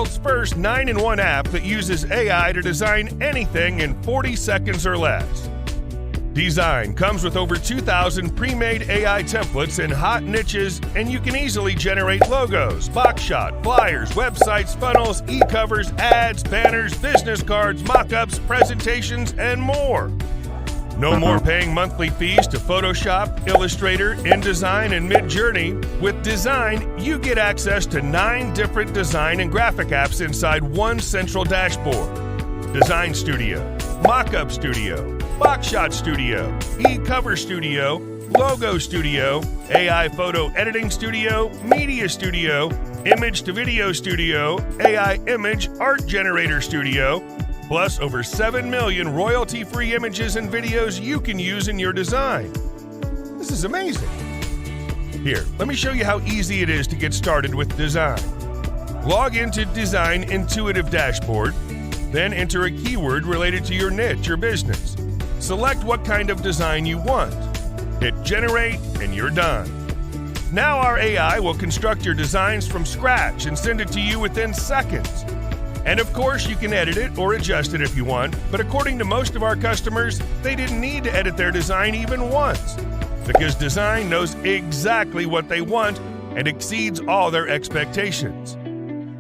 world's first 9-in-1 app that uses AI to design anything in 40 seconds or less. Dzign comes with over 2,000 pre-made AI templates in hot niches, and you can easily generate logos, box shot, flyers, websites, funnels, e-covers, ads, banners, business cards, mock-ups, presentations, and more. No more paying monthly fees to Photoshop, Illustrator, InDesign, and MidJourney. With Dzign, you get access to 9 different design and graphic apps inside one central dashboard. Design Studio, Mockup Studio, Box Shot Studio, E-Cover Studio, Logo Studio, AI Photo Editing Studio, Media Studio, Image to Video Studio, AI Image Art Generator Studio, plus over 7 million royalty-free images and videos you can use in your design. This is amazing. Here, let me show you how easy it is to get started with Dzign. Log into Dzign Intuitive Dashboard, then enter a keyword related to your niche or business. Select what kind of design you want. Hit Generate, and you're done. Now our AI will construct your designs from scratch and send it to you within seconds. And of course, you can edit it or adjust it if you want, but according to most of our customers, they didn't need to edit their design even once, because Dzign knows exactly what they want and exceeds all their expectations.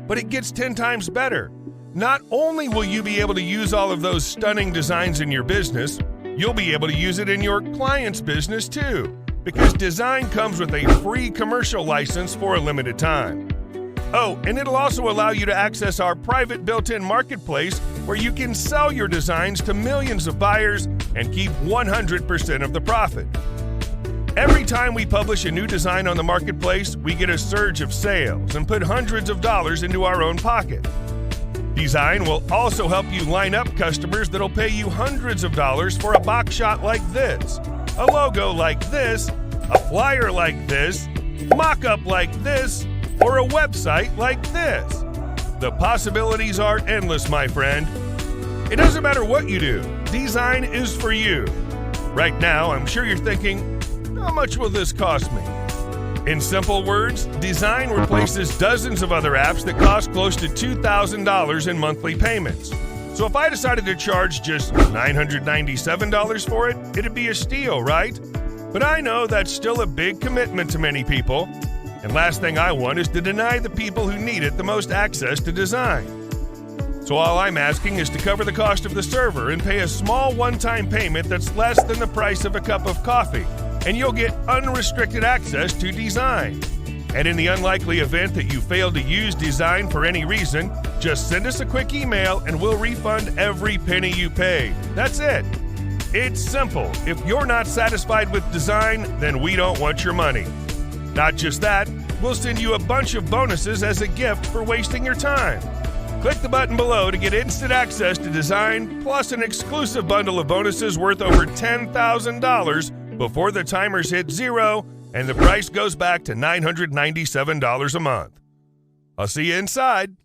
But it gets 10 times better. Not only will you be able to use all of those stunning designs in your business, you'll be able to use it in your client's business too, because Dzign comes with a free commercial license for a limited time. Oh, and it'll also allow you to access our private built-in marketplace where you can sell your designs to millions of buyers and keep 100% of the profit. Every time we publish a new design on the marketplace, we get a surge of sales and put hundreds of dollars into our own pocket. Dzign will also help you line up customers that'll pay you hundreds of dollars for a box shot like this, a logo like this, a flyer like this, mock-up like this, or a website like this. The possibilities are endless, my friend. It doesn't matter what you do, Dzign is for you. Right now, I'm sure you're thinking, how much will this cost me? In simple words, Dzign replaces dozens of other apps that cost close to $2,000 in monthly payments. So if I decided to charge just $997 for it, it'd be a steal, right? But I know that's still a big commitment to many people. And last thing I want is to deny the people who need it the most access to Dzign. So all I'm asking is to cover the cost of the server and pay a small one-time payment that's less than the price of a cup of coffee, and you'll get unrestricted access to Dzign. And in the unlikely event that you fail to use Dzign for any reason, just send us a quick email and we'll refund every penny you pay. That's it. It's simple. If you're not satisfied with Dzign, then we don't want your money. Not just that, we'll send you a bunch of bonuses as a gift for wasting your time. Click the button below to get instant access to Dzign, plus an exclusive bundle of bonuses worth over $10,000 before the timers hit 0 and the price goes back to $997 a month. I'll see you inside.